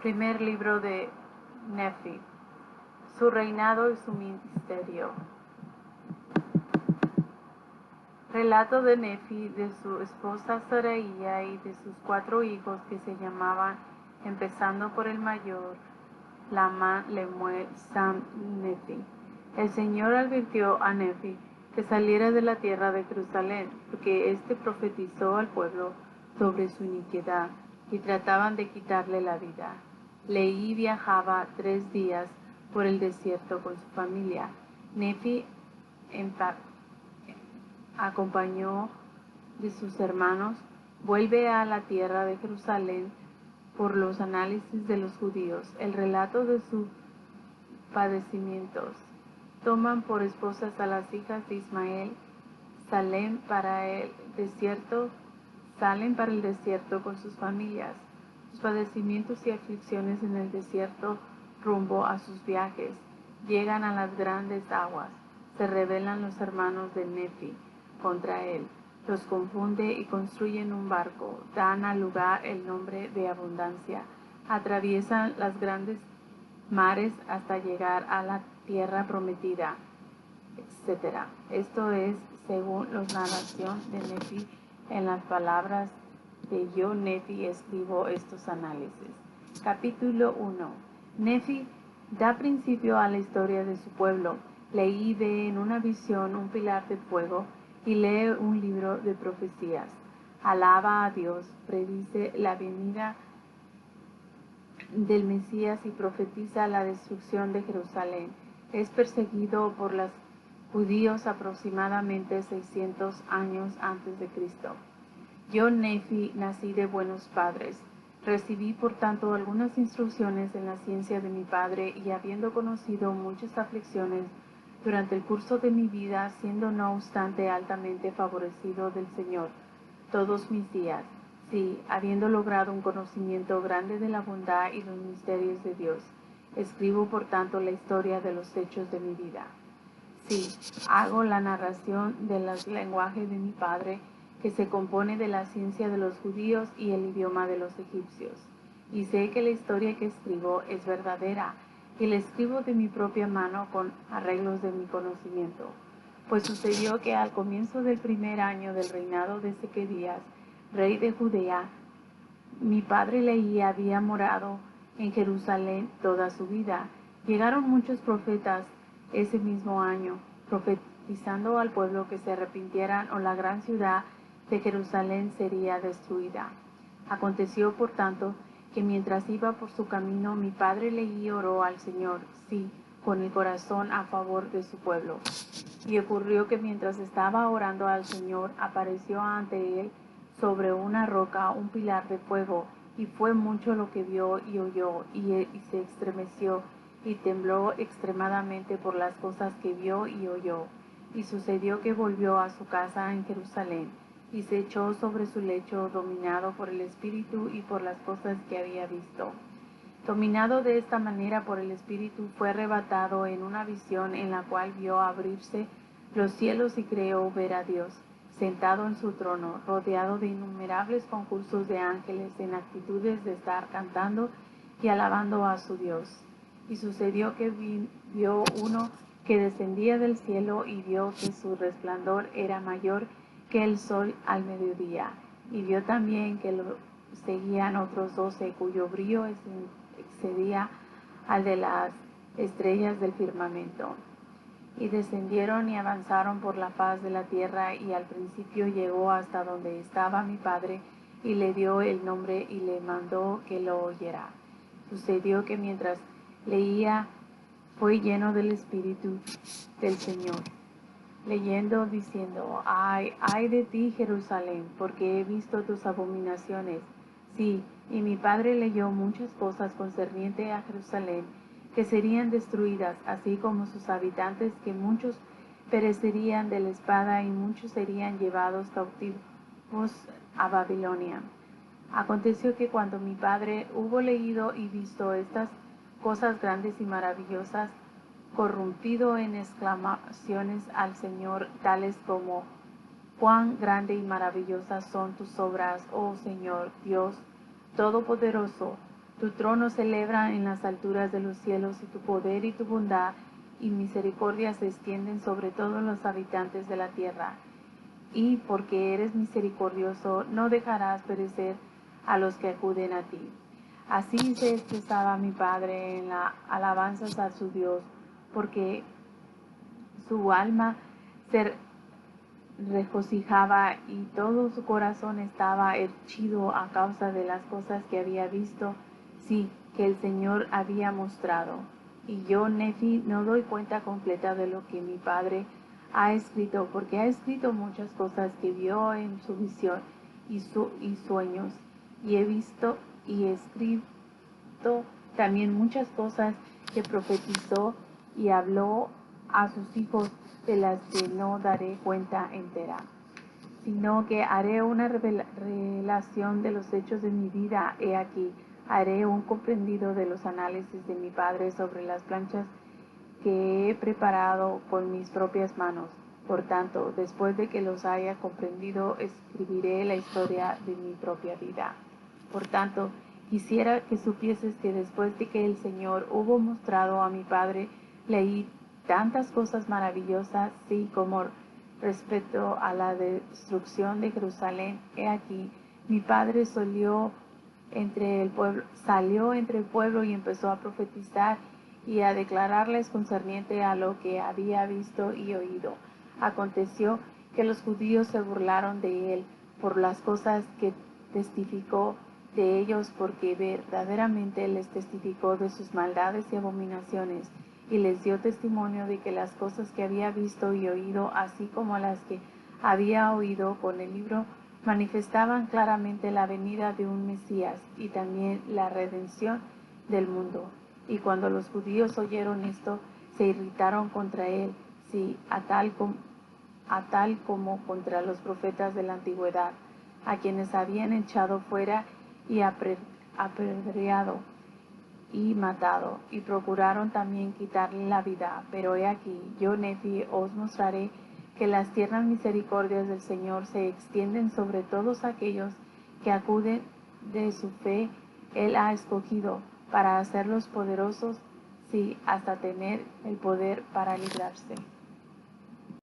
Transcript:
Primer libro de Nefi, su reinado y su ministerio. Relato de Nefi, de su esposa Saraía y de sus 4 hijos que se llamaban, empezando por el mayor, Lamán, Lemuel, Sam y Nefi. El Señor advirtió a Nefi que saliera de la tierra de Jerusalén, porque éste profetizó al pueblo sobre su iniquidad y trataban de quitarle la vida. Leí viajaba 3 días por el desierto con su familia. Nefi acompañó de sus hermanos, vuelve a la tierra de Jerusalén por los análisis de los judíos, el relato de sus padecimientos. Toman por esposas a las hijas de Ismael, salen para el desierto con sus familias, sus padecimientos y aflicciones en el desierto rumbo a sus viajes. Llegan a las grandes aguas, se rebelan los hermanos de Nefi contra él, los confunde y construyen un barco, dan al lugar el nombre de Abundancia, atraviesan las grandes mares hasta llegar a la tierra prometida, etc. Esto es según la narración de Nefi en las palabras de yo, Nefi, escribo estos análisis. Capítulo 1. Nefi da principio a la historia de su pueblo. Leí ve en una visión un pilar de fuego y lee un libro de profecías. Alaba a Dios, predice la venida del Mesías y profetiza la destrucción de Jerusalén. Es perseguido por los judíos aproximadamente 600 años antes de Cristo. Yo, Nefi, nací de buenos padres. Recibí, por tanto, algunas instrucciones en la ciencia de mi padre y habiendo conocido muchas aflicciones durante el curso de mi vida, siendo no obstante altamente favorecido del Señor todos mis días, sí, habiendo logrado un conocimiento grande de la bondad y los misterios de Dios, escribo por tanto la historia de los hechos de mi vida. Sí, hago la narración del lenguaje de mi padre, que se compone de la ciencia de los judíos y el idioma de los egipcios. Y sé que la historia que escribo es verdadera, y la escribo de mi propia mano con arreglos de mi conocimiento. Pues sucedió que al comienzo del primer año del reinado de Sequedías, rey de Judea, mi padre Leí había morado en Jerusalén toda su vida. Llegaron muchos profetas ese mismo año, profetizando al pueblo que se arrepintieran o la gran ciudad de Jerusalén sería destruida. Aconteció, por tanto, que mientras iba por su camino, mi padre Leí oró al Señor, sí, con el corazón a favor de su pueblo. Y ocurrió que mientras estaba orando al Señor, apareció ante él sobre una roca un pilar de fuego, y fue mucho lo que vio y oyó, y se estremeció, y tembló extremadamente por las cosas que vio y oyó. Y sucedió que volvió a su casa en Jerusalén, y se echó sobre su lecho, dominado por el Espíritu y por las cosas que había visto. Dominado de esta manera por el Espíritu, fue arrebatado en una visión en la cual vio abrirse los cielos y creyó ver a Dios, sentado en su trono, rodeado de innumerables concursos de ángeles en actitudes de estar cantando y alabando a su Dios. Y sucedió que vio uno que descendía del cielo y vio que su resplandor era mayor que el sol al mediodía. Y vio también que lo seguían otros 12, cuyo brillo excedía al de las estrellas del firmamento. Y descendieron y avanzaron por la faz de la tierra, y al principio llegó hasta donde estaba mi padre, y le dio el nombre y le mandó que lo oyera. Sucedió que mientras leía, fue lleno del Espíritu del Señor, leyendo, diciendo: ay de ti, Jerusalén, porque he visto tus abominaciones. Sí, y mi padre leyó muchas cosas concernientes a Jerusalén, que serían destruidas, así como sus habitantes, que muchos perecerían de la espada y muchos serían llevados cautivos a Babilonia. Aconteció que cuando mi padre hubo leído y visto estas cosas grandes y maravillosas, corrompido en exclamaciones al Señor, tales como: cuán grande y maravillosas son tus obras, oh Señor Dios Todopoderoso. Tu trono celebra en las alturas de los cielos, y tu poder y tu bondad y misericordia se extienden sobre todos los habitantes de la tierra. Y porque eres misericordioso, no dejarás perecer a los que acuden a ti. Así se expresaba mi Padre en la alabanzas a su Dios, porque su alma se regocijaba y todo su corazón estaba henchido a causa de las cosas que había visto, sí, que el Señor había mostrado. Y yo, Nefi, no doy cuenta completa de lo que mi Padre ha escrito, porque ha escrito muchas cosas que vio en su visión y sueños, y he visto y escrito también muchas cosas que profetizó y habló a sus hijos, de las que no daré cuenta entera, sino que haré una relación de los hechos de mi vida. He aquí, haré un comprendido de los análisis de mi Padre sobre las planchas que he preparado con mis propias manos. Por tanto, después de que los haya comprendido, escribiré la historia de mi propia vida. Por tanto, quisiera que supieses que después de que el Señor hubo mostrado a mi Padre, leí tantas cosas maravillosas, sí, como respecto a la destrucción de Jerusalén. He aquí, mi Padre salió entre el pueblo y empezó a profetizar y a declararles concerniente a lo que había visto y oído. Aconteció que los judíos se burlaron de él por las cosas que testificó de ellos, porque verdaderamente les testificó de sus maldades y abominaciones, y les dio testimonio de que las cosas que había visto y oído, así como las que había oído con el libro, manifestaban claramente la venida de un Mesías y también la redención del mundo. Y cuando los judíos oyeron esto, se irritaron contra él, sí, a tal como contra los profetas de la antigüedad, a quienes habían echado fuera y apedreado y matado, y procuraron también quitarle la vida. Pero he aquí, yo, Nefi, os mostraré que las tiernas misericordias del Señor se extienden sobre todos aquellos que acuden de su fe. Él ha escogido para hacerlos poderosos, sí, hasta tener el poder para librarse.